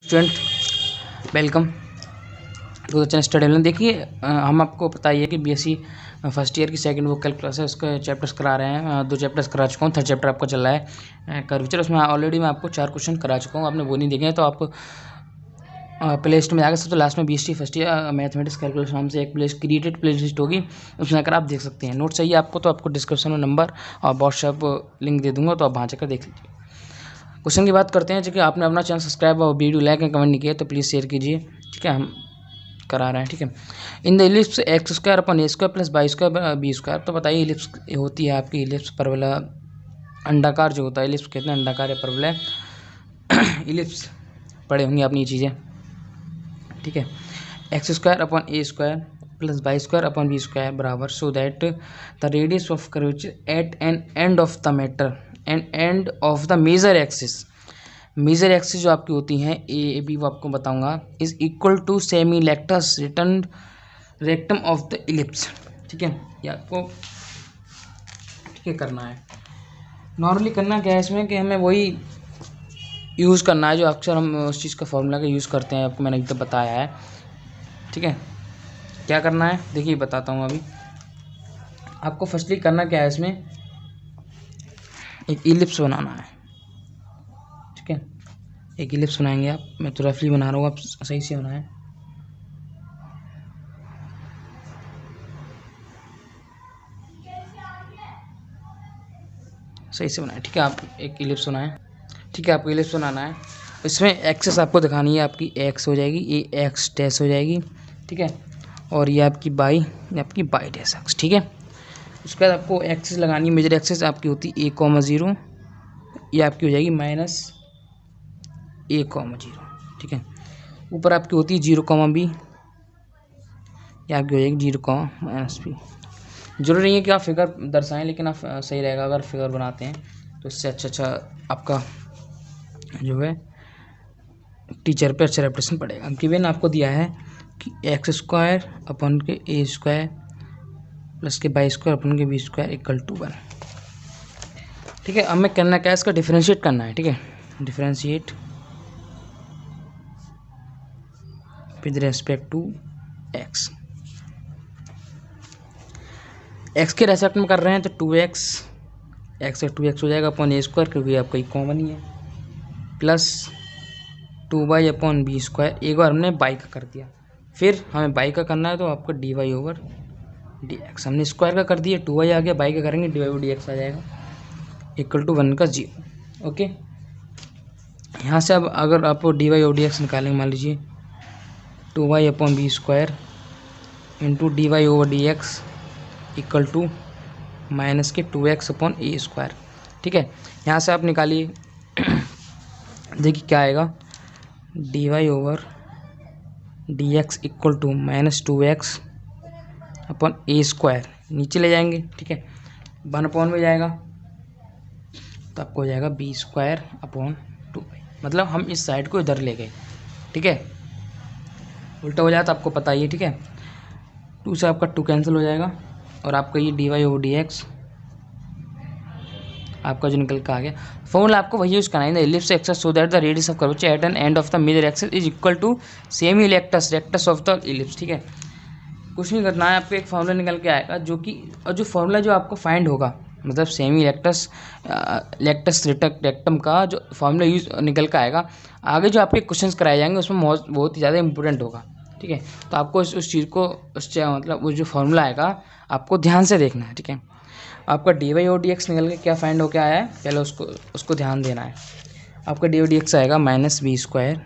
Student welcome to the channel study learn. देखिए हम आपको पता ही है कि बीएससी फर्स्ट ईयर की सेकंड वो कैलकुलस है, उसके चैप्टर्स करा रहे हैं। 2 चैप्टर्स करा चुका हूँ, थर्ड चैप्टर आपका चल रहा है कर्वेचर। उसमें ऑलरेडी मैं आपको 4 क्वेश्चन करा चुका हूँ, आपने वो नहीं देखे हैं तो आप प्ले लिस्ट में जाकर सबसे लास्ट में BSc first year mathematics calculus नाम से एक क्रिएटेड प्ले लिस्ट होगी, उसमें आकर आप देख सकते हैं। नोट चाहिए आपको तो आपको डिस्क्रिप्शन में नंबर और व्हाट्सएप लिंक दे दूँगा, तो आप वहाँ जाकर देख लीजिए। क्वेश्चन की बात करते हैं। जो कि आपने अपना चैनल सब्सक्राइब और वीडियो लाइक एंड कमेंट नहीं किया तो प्लीज़ शेयर कीजिए, ठीक है। हम करा रहे हैं, ठीक है। In the ellipse x square upon a square plus y square b square. तो बताइए इलिप्स होती है आपकी इलिप्स परवला अंडाकार जो होता है, इलिप्स कहते हैं अंडाकार या परवला इलिप्स पढ़े होंगे आपने ये चीज़ें, ठीक है। X square upon a square plus y square upon b square बराबर so that the radius of curvature at an end of the matter end of the major axis. Major axis जो आपकी होती हैं ए बी, वो आपको बताऊंगा, is equal to semi latus return rectum of the ellipse, ठीक है। ये आपको ठीक है करना है। नॉर्मली करना क्या है इसमें कि हमें वही यूज़ करना है जो अक्सर हम उस चीज़ का फॉर्मूला का यूज़ करते हैं, आपको मैंने एकदम बताया है, ठीक है। क्या करना है देखिए बताता हूँ अभी आपको। फर्स्टली करना क्या है, इसमें एक इलिप्स बनाना है, ठीक है। एक इलिप्स बनाएंगे आप, मैं तो रफली बना रहा हूँ, आप सही से बनाएं। सही से बनाएं, ठीक है। आप एक इलिप्स बनाएं, ठीक है। आपको इलिप्स बनाना है, इसमें एक्सेस आपको दिखानी है, आपकी एक्स हो जाएगी, ये एक्स डैश हो जाएगी, ठीक है। और ये आपकी आपकी बाई डैश एक्स, ठीक है। उसके बाद आपको एक्सेस लगानी है, मेजर एक्सेस आपकी होती है a,0, ये आपकी हो जाएगी -a,0, ठीक है। ऊपर आपकी होती है 0,b, ये आपकी हो जाएगी 0,-b। जरूरी नहीं है कि आप फिगर दर्शाएं, लेकिन आप सही रहेगा अगर फिगर बनाते हैं तो इससे अच्छा आपका जो है टीचर पे अच्छा रेपुटेशन पड़ेगा। गिवन आपको दिया है कि एक्स स्क्वायर अपन के ए स्क्वायर प्लस के बाई स्क्वायर अपन के बी स्क्वायर इक्वल टू 1, ठीक है। अब हमें करना क्या है, इसका डिफरेंशिएट करना है, ठीक है। Differentiate with respect to x. X के रेस्पेक्ट में कर रहे हैं तो 2x, एक्स से 2x हो जाएगा अपन ए स्क्वायर, क्योंकि आपका ये कॉमन ही है, plus 2y upon b square. एक बार हमने बाई का कर दिया, फिर हमें बाई का करना है तो आपका dy/dx। हमने स्क्वायर का कर दिया, 2y आ गया, बाई का करेंगे dy/dx आ जाएगा इक्वल टू 1 का 0, ओके। यहाँ से अब अगर आप dy/dx निकालेंगे, मान लीजिए 2y upon b square into dy/dx equal to minus के 2x अपन ए स्क्वायर, ठीक है। यहाँ से आप निकालिए, देखिए क्या आएगा, dy/dx equal to -2x upon a square, नीचे ले जाएंगे, ठीक है। 1 में जाएगा तो आपको हो जाएगा बी स्क्वायर अपॉन 2y, मतलब हम इस साइड को इधर ले गए, ठीक है। उल्टा हो जाए तो आपको पता ही है, ठीक है। 2 से आपका 2 कैंसिल हो जाएगा और आपका ये dy/dx आपका जो निकल के आ गया। फॉर्मूला आपको वही यूज़ करना है, ellipse axis so that the radius of curvature at an end of the major axis is equal to semi rectus of the ellipse, ठीक है। कुछ नहीं करना है, आपको एक फॉर्मूला निकल के आएगा जो कि, और जो फॉर्मूला जो आपको फाइंड होगा, मतलब सेमी रेक्टस रेक्टम का जो फॉर्मूला यूज निकल के आएगा, आगे जो आपके क्वेश्चंस कराए जाएंगे उसमें बहुत ही ज़्यादा इंपॉर्टेंट होगा, ठीक है। तो आपको उस चीज़ को मतलब वो जो फॉर्मूला आएगा आपको ध्यान से देखना है, ठीक है। आपका dy/dx निकल के क्या फाइंड होकर आया है, पहले उसको ध्यान देना है। आपका dy/dx आएगा -b²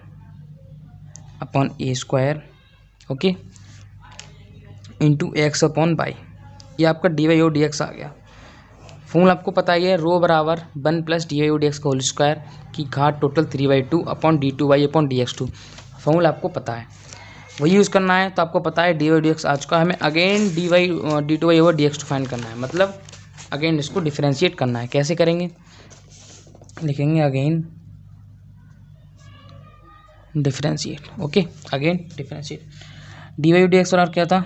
upon a square, okay, into x upon by. ये आपका dy/dx आ गया। फॉर्मूला आपको पता ही है, रो बराबर 1 प्लस dy/dx का होल स्क्वायर की घात total 3/2 upon d2y upon dx2। Formula आपको पता है, वही यूज़ करना है। तो आपको पता है dy/dx आ चुका है, हमें अगेन d2y/dx2 फाइंड करना है, मतलब अगेन इसको डिफरेंशिएट करना है। कैसे करेंगे, लिखेंगे again differentiate, okay, again differentiate. dy/dx और क्या था,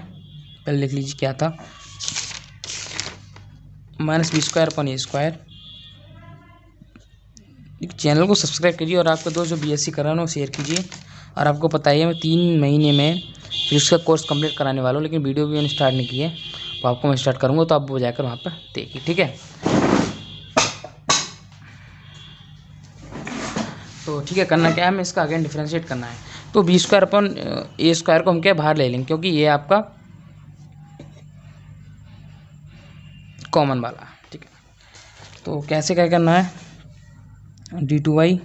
पहले लिख लीजिए क्या था, -b² upon a square channel को सब्सक्राइब कीजिए और आपके दोस्त जो बीएससी कर रहे हैं वो शेयर कीजिए। और आपको पता ही है मैं 3 महीने में फिजिक्स का कोर्स कंप्लीट कराने वाला हूँ, लेकिन वीडियो भी मैंने स्टार्ट नहीं की है, तो आपको मैं स्टार्ट करूँगा, तो आप वो जाकर वहाँ पर देखिए, ठीक है। तो ठीक है, करना क्या है, हमें इसका अगेन डिफ्रेंशिएट करना है। तो B square upon a square को हम क्या बाहर ले लेंगे, क्योंकि ये आपका कॉमन वाला, ठीक है। तो कैसे क्या करना है, d2y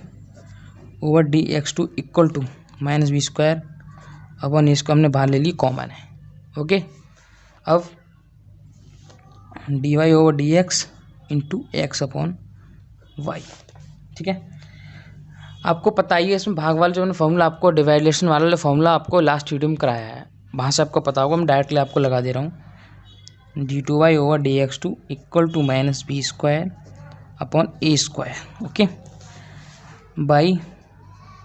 over dx2 equal to minus b square upon इसको हमने बाहर ले ली, कॉमन है, ओके। अब dy over dx into x upon y, ठीक है। आपको पता ही है इसमें भाग वाला जो फॉर्मूला आपको डिवाइडेशन वाला फॉर्मूला आपको लास्ट वीडियो में कराया है, वहाँ से आपको पता होगा, मैं डायरेक्टली आपको लगा दे रहा हूँ। d2y over dx2 equal to minus b square upon a square, okay. By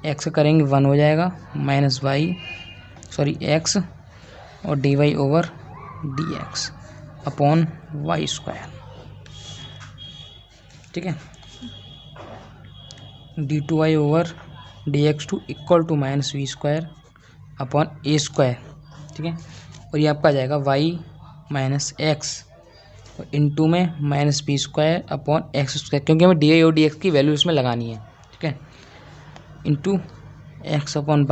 x करेंगे 1 हो जाएगा, माइनस एक्स और dy over dx upon y square, ठीक है। d2y over dx2 equal to minus b square upon a square, ठीक है। और ये आपका आ जाएगा y माइनस एक्स और इंटू में minus b square upon x square, क्योंकि हमें डी और डी एक्स की वैल्यू इसमें लगानी है, ठीक है, into x upon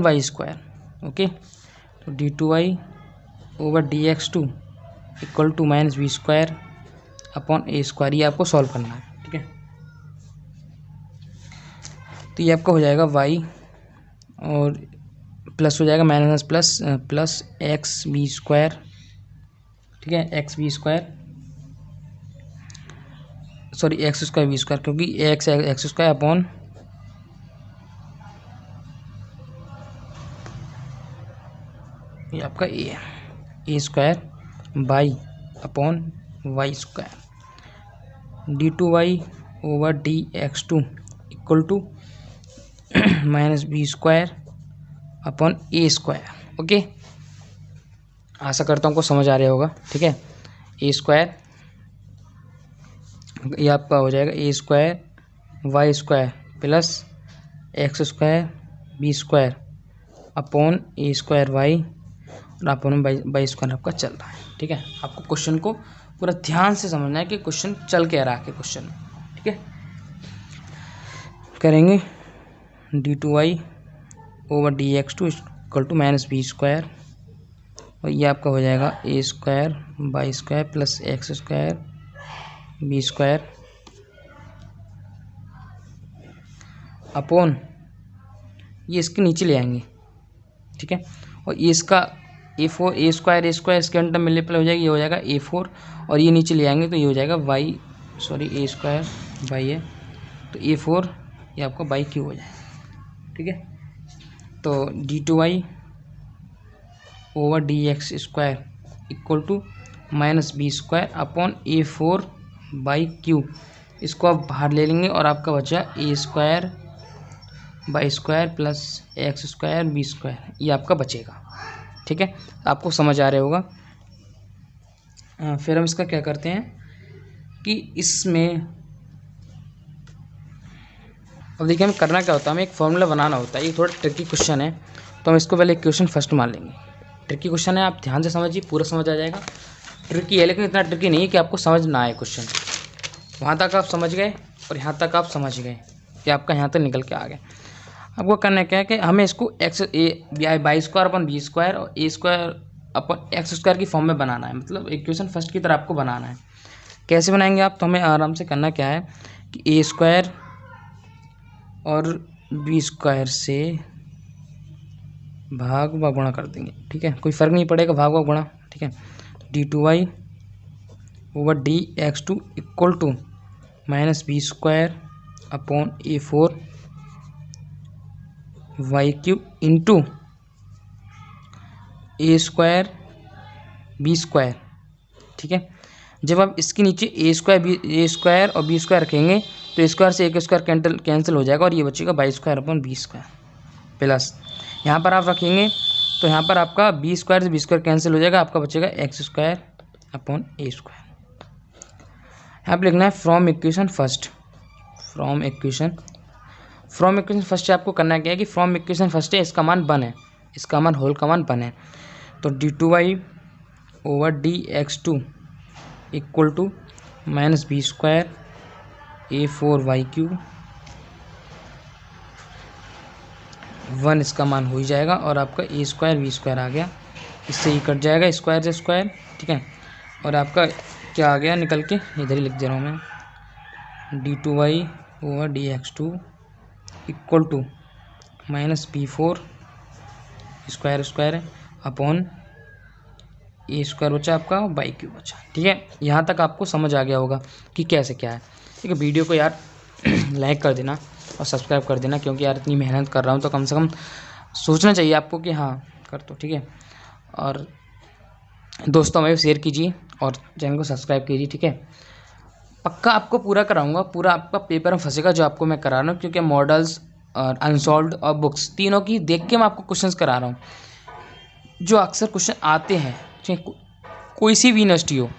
y square, okay. तो d2y over dx2 equal to minus b square upon a square, ये आपको सॉल्व करना है, ठीक है। तो ये आपका हो जाएगा y और प्लस हो जाएगा minus plus x b square, ठीक है, एक्स स्क्वायर बी स्क्वायर, क्योंकि एक्स स्क्वायर अपॉन ये आपका a square by upon y square, d2y over dx2 equal to minus b square upon a square, okay. आशा करता हूँ को समझ आ रहा होगा, ठीक है। ए स्क्वायर ये आपका हो जाएगा a square y square plus x square b square upon a square y और अपॉन बाई स्क्वायर आपका चल रहा है, ठीक है। आपको क्वेश्चन को पूरा ध्यान से समझना है कि क्वेश्चन चल क्या रहा है क्वेश्चन में, ठीक है। करेंगे d2y over dx2 equal to minus b square और ये आपका हो जाएगा a square by square plus x square b square upon ये इसके नीचे ले आएंगे, ठीक है। और ये इसका ए स्क्वायर इसके अंदर मल्टीप्लाई हो जाएगा, ये हो जाएगा a4 और ये नीचे ले आएंगे तो ये हो जाएगा ए स्क्वायर बाई है तो a4 ये आपका बाई क्यू हो जाएगा, ठीक है। तो d2y over dx square equal to minus b square upon a4 by q, इसको आप बाहर ले लेंगे और आपका बचा a square by square plus x square b square, ये आपका बचेगा, ठीक है। आपको समझ आ रहा होगा। फिर हम इसका क्या करते हैं कि इसमें अब देखिए हमें करना क्या होता है, हमें एक फॉर्मूला बनाना होता है। ये थोड़ा ट्रिकी क्वेश्चन है, तो हम इसको पहले इक्वेशन फर्स्ट मान लेंगे। ट्रिकी क्वेश्चन है, आप ध्यान से समझिए, पूरा समझ आ जाएगा। ट्रिकी है लेकिन इतना ट्रिकी नहीं है कि आपको समझ ना आए क्वेश्चन। वहाँ तक आप समझ गए और यहाँ तक आप समझ गए कि आपका यहाँ तक निकल के आ गया। आपको करना क्या है कि हमें इसको y square upon b square और a square upon x square की फॉर्म में बनाना है, मतलब इक्वेशन फर्स्ट की तरह आपको बनाना है। कैसे बनाएंगे आप, तो हमें आराम से करना क्या है कि ए स्क्वायर और बी स्क्वायर से भाग व गुणा कर देंगे, ठीक है, कोई फ़र्क नहीं पड़ेगा भाग व गुणा, ठीक है। d2y over dx2 equal to minus b square upon a4 y cube into a square b square, ठीक है। जब आप इसके नीचे ए स्क्वायर और बी स्क्वायर रखेंगे तो ए स्क्वायर से एक स्क्वायर कैंसिल हो जाएगा और ये बचेगा y square upon b square plus यहाँ पर आप रखेंगे तो यहाँ पर आपका बी स्क्वायर से बी स्क्वायर कैंसिल हो जाएगा, आपका बचेगा x square upon a square. यहाँ पर लिखना है from equation first from equation first आपको करना क्या है कि फ्रॉम इक्वेशन फर्स्ट है इसका मान 1 है, इसका मान होल का मान 1 है। तो d2y over dx2 equal to minus b square a4y3 1 इसका मान हो ही जाएगा और आपका a स्क्वायर v स्क्वायर आ गया, इससे ही कट जाएगा स्क्वायर से स्क्वायर, ठीक है। और आपका क्या आ गया निकल के, इधर ही लिख दे रहा हूँ मैं, d2y over dx2 equal to minus b4 square square upon a square बचा आपका y3 बचा, ठीक है। यहाँ तक आपको समझ आ गया होगा कि कैसे क्या है, ठीक है। वीडियो को यार लाइक कर देना और सब्सक्राइब कर देना, क्योंकि यार इतनी मेहनत कर रहा हूँ तो कम से कम सोचना चाहिए आपको कि हाँ कर दो, ठीक है। और दोस्तों में भी शेयर कीजिए और चैनल को सब्सक्राइब कीजिए, ठीक है। पक्का आपको पूरा कराऊंगा, पूरा आपका पेपर में फंसेगा जो आपको मैं करा रहा हूँ, क्योंकि मॉडल्स और अनसॉल्व्ड और बुक्स तीनों की देख के मैं आपको क्वेश्चंस करा रहा हूँ जो अक्सर क्वेश्चन आते हैं, चाहे कोई सी भी यूनिवर्सिटी हो,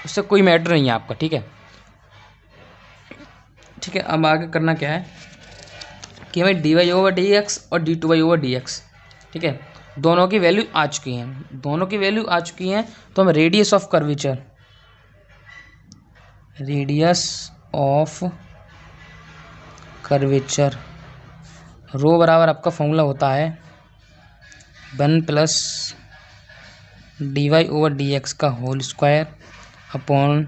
उससे कोई मैटर नहीं है आपका, ठीक है। ठीक है, अब आगे करना क्या है कि हमें dy ओवर dx और d2y ओवर dx, ठीक है, दोनों की वैल्यू आ चुकी हैं, दोनों की वैल्यू आ चुकी हैं। तो हम रेडियस ऑफ कर्वेचर, रो बराबर आपका फॉर्मूला होता है 1 प्लस dy ओवर dx का whole square upon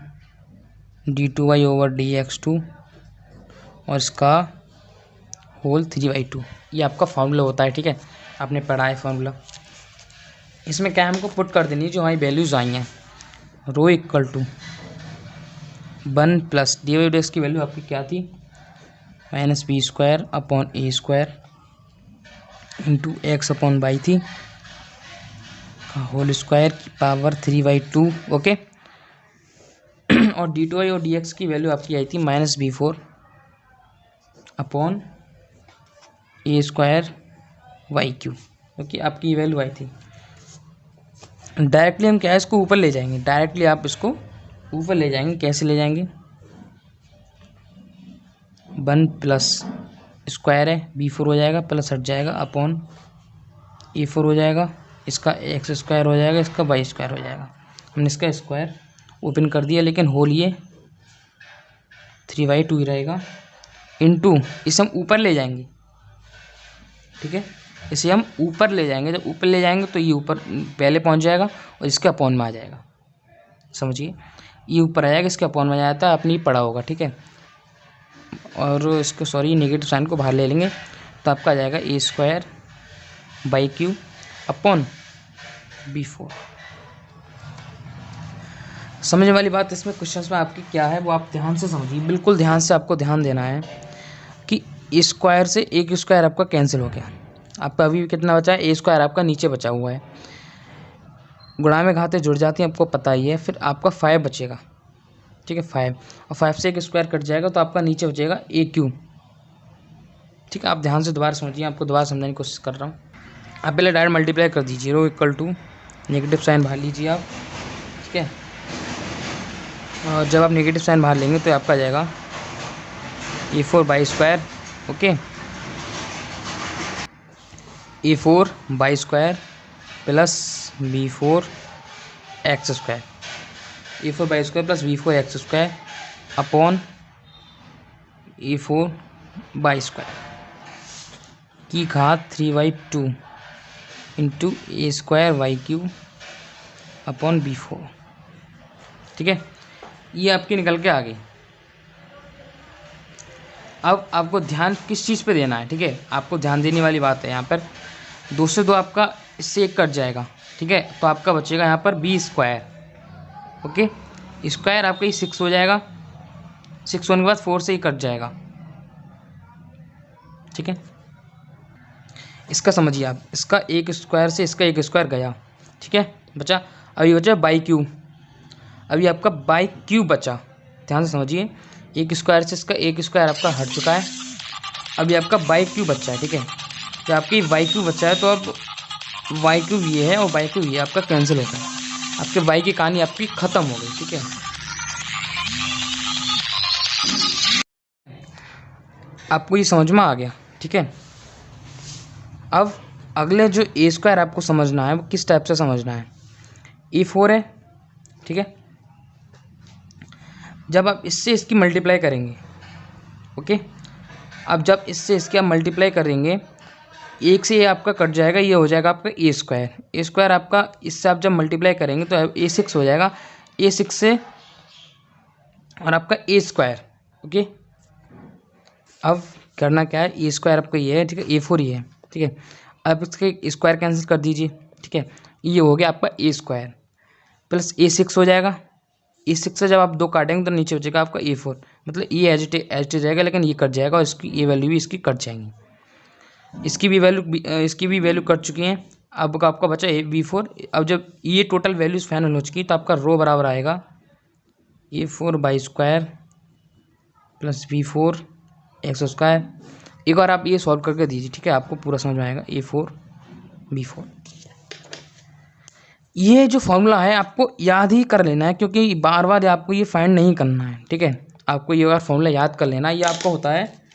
d2y over dx2 और इसका होल 3/2, ये आपका फॉर्मूला होता है, ठीक है। आपने पढ़ा है फॉर्मूला। इसमें क्या हमको पुट कर देनी है जो हमारी वैल्यूज आई हैं, rho equal to 1 plus dy over dx की वैल्यू आपकी क्या थी, minus b square upon a square into x upon y थी होल स्क्वायर की पावर 3/2, ओके। और d2y और dx की वैल्यू आपकी आई थी minus b4 upon a square y3, okay. आपकी वैल्यू आई थी। डायरेक्टली हम क्या है इसको ऊपर ले जाएंगे, डायरेक्टली आप इसको ऊपर ले जाएंगे, कैसे ले जाएंगे, 1 प्लस स्क्वायर है b4 हो जाएगा, प्लस हट जाएगा अपॉन a4 हो जाएगा, इसका एक्स स्क्वायर हो जाएगा, इसका वाई स्क्वायर हो जाएगा। हमने इसका स्क्वायर ओपन कर दिया, लेकिन होल ये 3/2 ही रहेगा, इनटू इसे हम ऊपर ले जाएंगे, ठीक है। इसे हम ऊपर ले जाएंगे, जब ऊपर ले जाएंगे तो ये ऊपर पहले पहुंच जाएगा और इसके अपॉन में आ जाएगा, समझिए, ये ऊपर आ जाएगा, इसके अपॉन में आ जाता है, आपने ही पढ़ा होगा, ठीक है। और इसको सॉरी नेगेटिव साइन को बाहर ले लेंगे तो आपका आ जाएगा a square y3 upon b4। समझने वाली बात इसमें क्वेश्चंस में आपकी क्या है वो आप ध्यान से समझिए, बिल्कुल ध्यान से आपको ध्यान देना है कि स्क्वायर से एक स्क्वायर आपका कैंसिल हो गया, आपका अभी भी कितना बचा है, ए स्क्वायर आपका नीचे बचा हुआ है, गुणा में घातें जुड़ जाती हैं आपको पता ही है, फिर आपका 5 बचेगा, ठीक है, 5 और 5 से एक स्क्वायर कट जाएगा तो आपका नीचे बचेगा a3, ठीक है। आप ध्यान से दोबारा समझिए, आपको दोबारा समझाने की कोशिश कर रहा हूँ। आप पहले डायरेक्ट मल्टीप्लाई कर दीजिए, रो इक्वल टू नेगेटिव साइन बाहर लीजिए आप, ठीक है। और जब आप नेगेटिव साइन बाहर लेंगे तो आपका आ जाएगा a4 square, okay, a4 square plus b4 x square, a4 square plus b4 x square upon a4 square की घात 3/2 into a square y3 upon b4, ठीक है। ये आपकी निकल के आ गई। अब आपको ध्यान किस चीज़ पे देना है, ठीक है, आपको ध्यान देने वाली बात है यहाँ पर, 2 से 2 आपका इससे एक कट जाएगा, ठीक है, तो आपका बचेगा यहाँ पर b स्क्वायर, ओके। स्क्वायर आपका ये 6 हो जाएगा, 6 होने के बाद 4 से ही कट जाएगा, ठीक है। इसका समझिए आप, इसका एक स्क्वायर से इसका एक स्क्वायर गया, ठीक है, बचा अभी बचा y3, अभी आपका y3 बचा, ध्यान से समझिए, एक स्क्वायर से इसका एक स्क्वायर आपका हट चुका है, अभी आपका y3 बचा है, ठीक है। तो आपकी y3 बचा है तो अब y3 ये है और y3 ये आपका कैंसिल होता है, आपके y की कहानी आपकी ख़त्म हो गई, ठीक है। आपको ये समझ में आ गया, ठीक है। अब अगले जो ए स्क्वायर आपको समझना है वो किस टाइप से समझना है। A4 है, ठीक है। जब आप इससे इसकी मल्टीप्लाई करेंगे, ओके, अब जब इससे इसके आप मल्टीप्लाई करेंगे, एक से ये आपका कट जाएगा, ये हो जाएगा आपका ए स्क्वायर। ए स्क्वायर आपका इससे आप जब मल्टीप्लाई करेंगे तो A6 हो जाएगा, A6 से और आपका ए स्क्वायर, ओके। अब करना क्या है, ए स्क्वायर आपका ये है, ठीक है, A4 ये है, ठीक है। अब इसके स्क्वायर कैंसिल कर दीजिए, ठीक है। ये हो गया आपका ए स्क्वायर प्लस A6 हो जाएगा। A6 से जब आप 2 काटेंगे तो नीचे बचेगा आपका A4, मतलब ये एज इट रहेगा, लेकिन ये कट जाएगा और इसकी ये वैल्यू भी इसकी कट जाएंगी। इसकी भी वैल्यू कट चुकी हैं। अब आपका बचा V4। अब जब ये टोटल वैल्यूज फाइनल हो चुकी तो आपका रो बराबर आएगा A4/² प्लस V4 x²। एक बार आप ये सॉल्व करके दीजिए, ठीक है, आपको पूरा समझ में आएगा। A4/V4 ये जो फॉर्मूला है आपको याद ही कर लेना है, क्योंकि बार बार आपको ये फाइंड नहीं करना है, ठीक है। आपको ये बार फॉर्मूला याद कर लेना। ये आपका होता है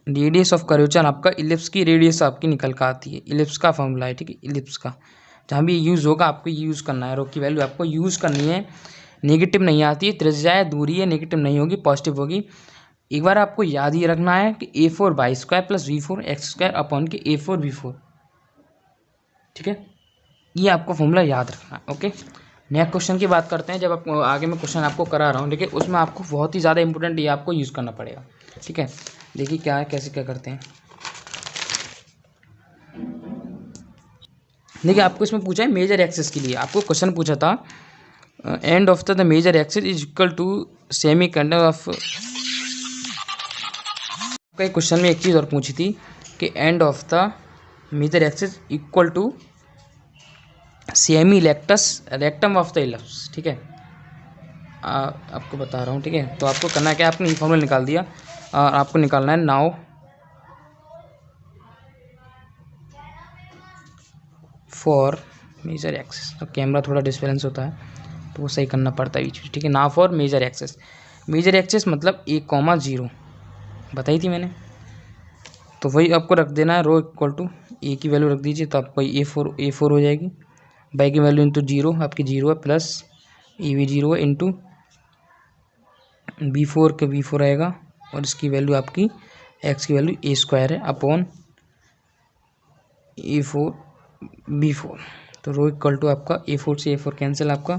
रेडियस ऑफ कर्वेचर, आपका इलिप्स की रेडियस आपकी निकल कर आती है। इलिप्स का फॉर्मूला है, ठीक है, इलिप्स का। जहाँ भी यूज़ होगा आपको यूज़ करना है। रो की वैल्यू आपको यूज़ करनी है, नेगेटिव नहीं आती है। त्रिज्या है, दूरी है, नेगेटिव नहीं होगी, पॉजिटिव होगी। एक बार आपको याद ही रखना है कि A4/² plus V4 x² upon के A4/V4, ठीक है। ये आपको फॉर्मूला याद रखना है, ओके। नेक्स्ट क्वेश्चन की बात करते हैं। जब आप आगे मैं क्वेश्चन आपको करा रहा हूँ, देखिए उसमें आपको बहुत ही ज़्यादा इंपॉर्टेंट ये आपको यूज़ करना पड़ेगा, ठीक है। देखिए क्या है, कैसे क्या करते हैं। देखिए आपको इसमें पूछा है मेजर एक्सिस के लिए, आपको क्वेश्चन पूछा था end of the major axis is equal to semi conductor of. कई क्वेश्चन में एक चीज़ और पूछी थी कि end of the major axis equal to semi rectum of the ellipse, ठीक है। आपको बता रहा हूँ, ठीक है। तो आपको करना क्या है, आपने ये फॉर्मूला निकाल दिया और आपको निकालना है नाउ फॉर मेजर एक्सिस। तो कैमरा थोड़ा डिस्बैलेंस होता है तो वो सही करना पड़ता है बीच में, ठीक है। Now for major axis. Major axis मतलब 1,0 बताई थी मैंने, तो वही आपको रख देना है। रो इक्वल टू ए की वैल्यू रख दीजिए, तो आपको A4 हो जाएगी। बाई की वैल्यू इंटू 0 आपकी 0 है, प्लस ए भी 0 है, इंटू B4 के V4 आएगा और इसकी वैल्यू आपकी x की वैल्यू A² है अपॉन A4/V4। तो रो इक्वल टू आपका A4 से A4 कैंसिल आपका,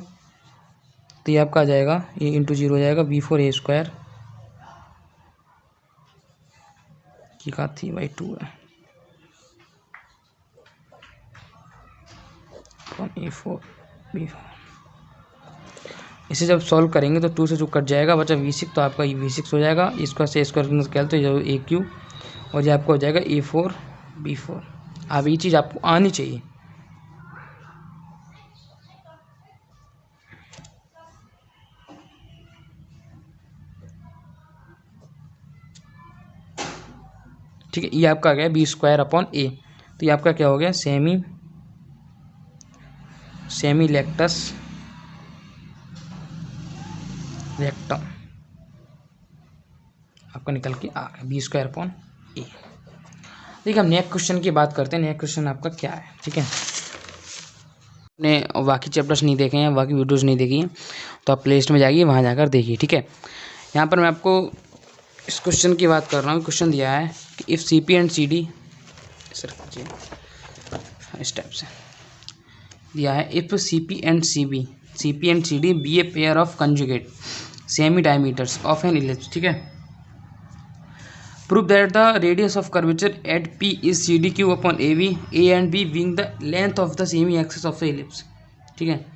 तो ये आपका आ जाएगा, ये इंटू 0 हो जाएगा, V4 A² की का थी बाई 2 है A4/V4। इसे जब सॉल्व करेंगे तो 2 से जो कट जाएगा बचा V6, तो आपका V6 हो जाएगा। इसका से स्क्वायर कैल तो ये AQ और ये आपका हो जाएगा A4/V4। अब ये चीज़ आपको आनी चाहिए। ठीक है, ये आपका आ गया B² अपॉन A। तो ये आपका क्या हो गया, सेमी रेक्टम आपका निकल के आ गया B² अपॉन A। देखिए हम नेक्स्ट क्वेश्चन की बात करते हैं। नेक्स्ट क्वेश्चन आपका क्या है, ठीक है। आपने बाकी चैप्टर्स नहीं देखे हैं, बाकी वीडियोस नहीं देखी हैं, तो आप प्लेलिस्ट में जाइए, वहाँ जाकर देखिए, ठीक है। यहाँ पर मैं आपको इस क्वेश्चन की बात कर रहा हूँ। क्वेश्चन दिया है कि if CP and CD, sir इस टाइप से दिया है, if CP and CD be a pair of conjugate semi diameters of an ellipse, ठीक है। Prove that the radius of curvature at P is CDQ upon AB, A and B being the length of the semi axis of the ellipse, ठीक है।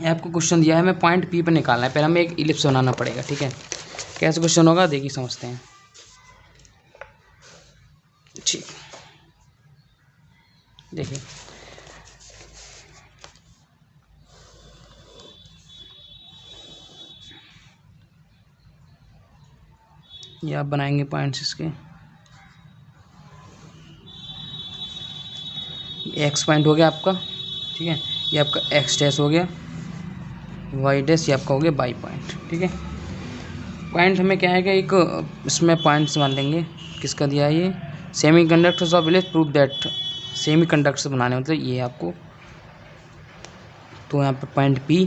ये आपको question दिया है, मैं point P पर निकालना है। पहले हमें एक इलिप्स बनाना पड़ेगा, ठीक है। कैसे क्वेश्चन होगा देखिए, समझते हैं, ठीक। देखिए ये आप बनाएंगे पॉइंट्स इसके, एक्स पॉइंट हो गया आपका, ठीक है। ये आपका एक्स डैश हो गया, वाई डैश, ये आपका हो गया वाई पॉइंट, ठीक है। पॉइंट हमें क्या है कि एक इसमें पॉइंट्स मान लेंगे। किसका दिया है ये, semi conductors of village prove that, semi conductors बनाने मतलब ये आपको। तो यहाँ पर पॉइंट पी,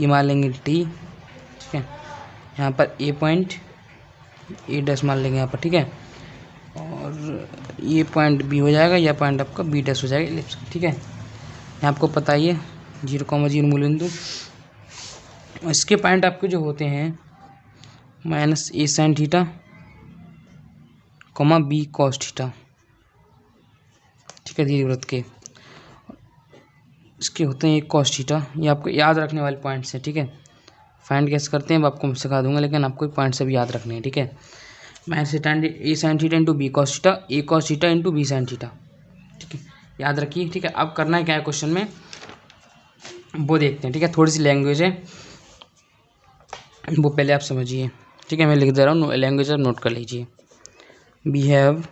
ये मान लेंगे टी, ठीक है। यहाँ पर ए पॉइंट, ए डैश मान लेंगे यहाँ पर, ठीक है। और ये पॉइंट बी हो जाएगा, यह पॉइंट आपका बी डैश हो जाएगा इलिप्स, ठीक है। यहाँ आपको पता ही है 0,0 मूल बिंदु। इसके पॉइंट आपके जो होते हैं minus a sine theta, comma b cos theta, ठीक है। दीर्घवृत्त के इसके होते हैं एक कॉस थीटा। ये आपको याद रखने वाले पॉइंट्स हैं, ठीक है। फाइंड कैसे करते हैं आपको मैं सिखा दूंगा, लेकिन आपको पॉइंट से भी याद रखने हैं, ठीक है। Minus a sine theta into b cos theta, a cos theta into b sine theta, ठीक है। याद रखिए, ठीक है। अब करना है क्या है क्वेश्चन में वो देखते हैं, ठीक है। थोड़ी सी लैंग्वेज है वो पहले आप समझिए, ठीक है। मैं लिख दे रहा हूँ, लैंग्वेज आप नोट कर लीजिए। वी हैव,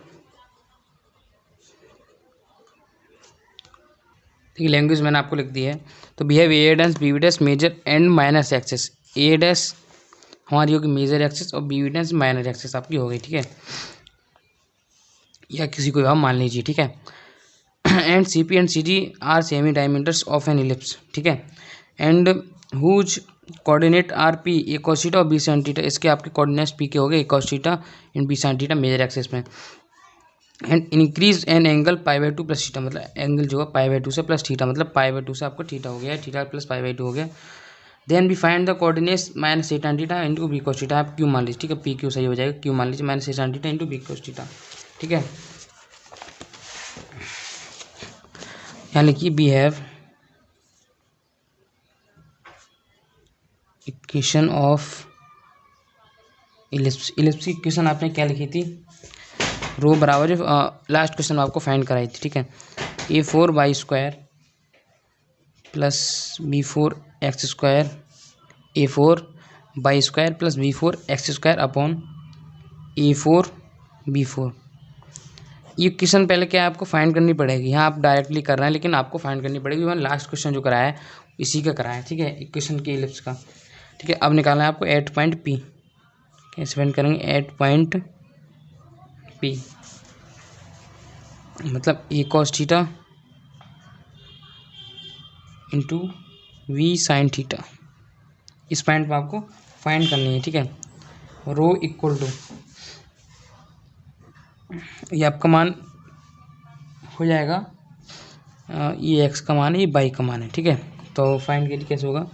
ठीक है, लैंग्वेज मैंने आपको लिख दी है। तो we have a dash b dash major and minus axes. A dash हमारी होगी मेजर एक्सेस और बी डैश माइनर एक्सेस आपकी हो गई, ठीक है। या किसी को आप मान लीजिए, ठीक है। And C P and C D are semi diameters of an ellipse, ठीक है। And whose coordinate are P, a cos theta और बी साइन थीटा, इसके आपके कोऑर्डिनेट्स पी के हो गए, a cos theta and b sine theta major axes में। And increase an angle π/2 plus theta, मतलब एंगल जो है π/2 से प्लस थीटा, मतलब π/2 से आपको थीटा हो गया, थीटा प्लस π/2 हो गया। Then we find the coordinates minus a tan theta into b cos theta. आप क्यू मान लीजिए, ठीक है। पी क्यू सही हो जाएगा, क्यू मान लीजिए minus a tan theta into b cos theta, ठीक है। यहाँ लिखिए we have equation of ellipse. Ellipse की इक्वेशन आपने क्या लिखी थी, रो बराबर लास्ट क्वेश्चन आपको फाइंड कराई थी, ठीक है। a4y² plus b4x² a4y² plus b4x² upon a4b4। ये क्वेश्चन पहले क्या है आपको फाइंड करनी पड़ेगी। यहाँ आप डायरेक्टली कर रहे हैं, लेकिन आपको फाइंड करनी पड़ेगी। मैंने लास्ट क्वेश्चन जो कराया है इसी का कराया है, ठीक है, इक्वेशन के इलिप्स का, ठीक है। अब निकालना है आपको एट पॉइंट पी। कैसे फाइंड करेंगे, एट पॉइंट पी मतलब a cos theta into b sine theta. इस पॉइंट पर आपको फाइंड करनी है, ठीक है। रो इक्वल टू, ये आपका मान हो जाएगा, ये एक्स का मान है, ये वाई का मान है, ठीक है। तो फाइंड के लिए कैसे होगा,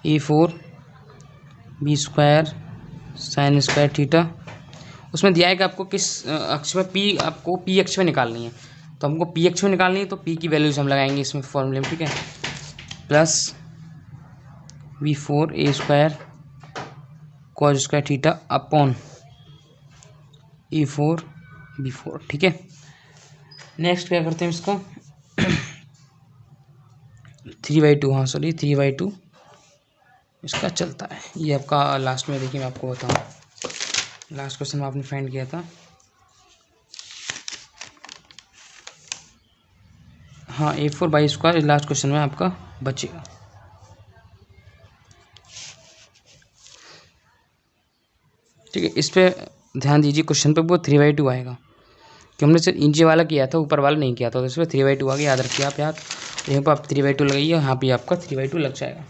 a4b² साइन स्क्वायर थीटा। उसमें दिया है कि आपको किस अक्ष में पी, आपको पी अक्ष में निकालनी है। तो हमको पी अक्ष में निकालनी है, तो पी की वैल्यूज हम लगाएंगे इसमें फॉर्मूले में, ठीक है। Plus v4a² cos square theta upon a4b4, ठीक है। नेक्स्ट क्या करते हैं इसको 3/2, हाँ सॉरी 3/2 इसका चलता है। ये आपका लास्ट में देखिए, मैं आपको बताऊँ, लास्ट क्वेश्चन में आपने फाइंड किया था, हाँ a4/² लास्ट क्वेश्चन में आपका बचेगा। ठीक है, इस पे ध्यान दीजिए, क्वेश्चन पे वो 3/2 आएगा, कि हमने सिर्फ नीचे वाला किया था, ऊपर वाला नहीं किया था। तो इसमें 3/2 आ गया, याद रखिए आप। याद यहाँ पर आप 3/2 लगाइए, यहाँ पे आपका 3/2 लग जाएगा।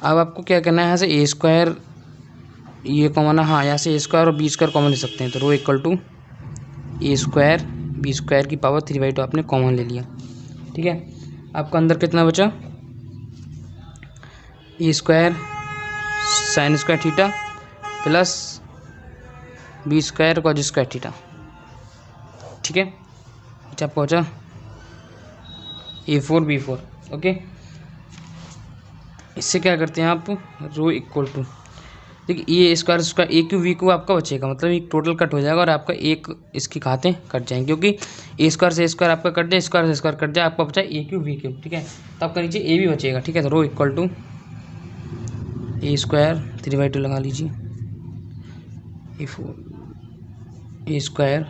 अब आपको क्या करना है, यहाँ से a² ये कॉमन है, हाँ यहाँ से a² और b² कॉमन ले सकते हैं। तो रो इक्वल टू a² b² की पावर 3/2 आपने कॉमन ले लिया, ठीक है। आपका अंदर कितना बचा, a² sine square theta plus b² cos square theta, ठीक है। अच्छा पहुँचा a4b4, ओके। इससे क्या करते हैं आप, रो इक्वल टू, देखिए ये square A Q we Q आपका बचेगा, मतलब एक टोटल कट हो जाएगा और आपका एक इसकी खाते कट जाएंगे, क्योंकि a² से a² आपका कट जाए, स्क्वायर से स्क्वायर कट जाए, आपका बचा ए क्यू वी क्यू, ठीक है। तो आपका नीचे ए भी बचेगा, ठीक है। तो रो इक्वल टू a² 3/2 लगा लीजिए, a²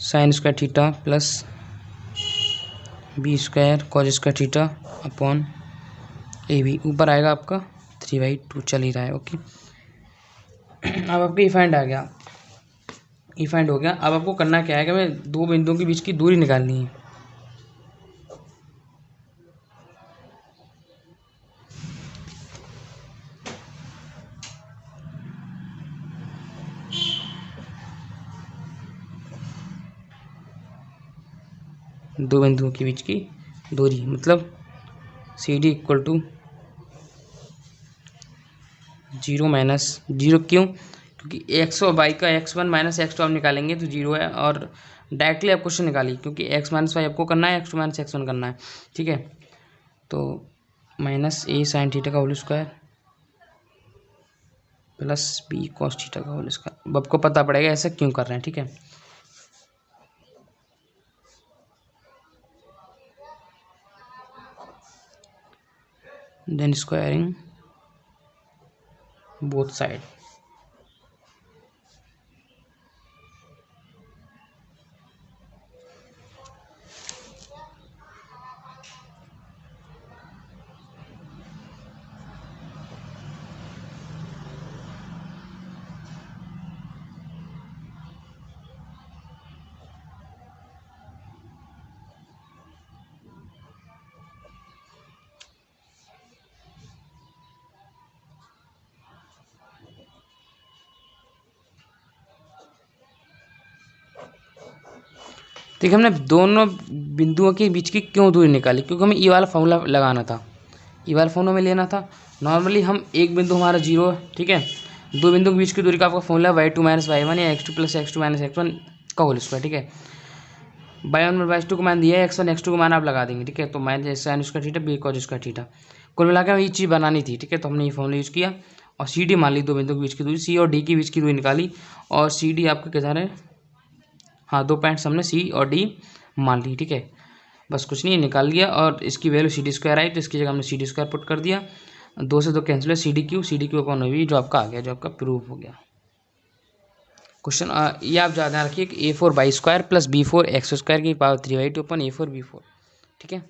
sine square theta plus b² cos square theta upon a b, ऊपर आएगा आपका 3/2 चल ही रहा है। ओके, अब आपका इफाइंड आ गया, इफाइंड हो गया। अब आपको करना क्या है कि हमें दो बिंदुओं के बीच की दूरी निकालनी है। दो बिंदुओं के बीच की दूरी मतलब CD इक्वल टू 0 माइनस 0। क्यों? क्योंकि x और y का x1 माइनस x2 आप निकालेंगे तो 0 है, और डायरेक्टली आप क्वेश्चन निकालिए क्योंकि x माइनस वाई आपको करना है, x2 माइनस x1 करना है। ठीक है, तो माइनस a साइन थीटा का whole square plus b cos theta का होल स्क्वायर। अब आपको पता पड़ेगा ऐसा क्यों कर रहे हैं। ठीक है, देन स्क्वायरिंग बोथ साइड। देखिए, हमने दोनों बिंदुओं के बीच की क्यों दूरी निकाली, क्योंकि हमें ई वाला फॉर्मूला लगाना था, ई वाला फॉर्मूला में लेना था। नॉर्मली हम एक बिंदु हमारा 0 है, ठीक है, दो बिंदु के बीच की दूरी का आपका फॉर्मूला y2 माइनस y1 या x2 plus x2 minus x1 का होल स्क्वायर। ठीक है, y1 में y2 को मान दिया है, x1 x2 को मान आप लगा देंगे। ठीक है, तो minus sign square theta b cos square theta, कुल मिलाकर हमें ये चीज़ बनानी थी। ठीक है, तो हमने ये फॉर्मूला यूज़ किया और CD मान ली, दो बिंदु के बीच की दूरी C और D के बीच की दूरी निकाली, और CD आपके किधर है, हाँ, दो पॉइंट्स हमने C और D मान ली। ठीक है, बस कुछ नहीं, निकाल लिया और इसकी वैल्यू CD स्क्वायर आई तो इसकी जगह हमने CD स्क्वायर पुट कर दिया, 2 से 2 कैंसिल है, CD क्यू अपॉन OB जो आपका आ गया, जो आपका प्रूफ हो गया। क्वेश्चन ये आप ध्यान रखिए कि A4 y² plus B4 x² की पावर 3/2 अपन A4 B4। ठीक है।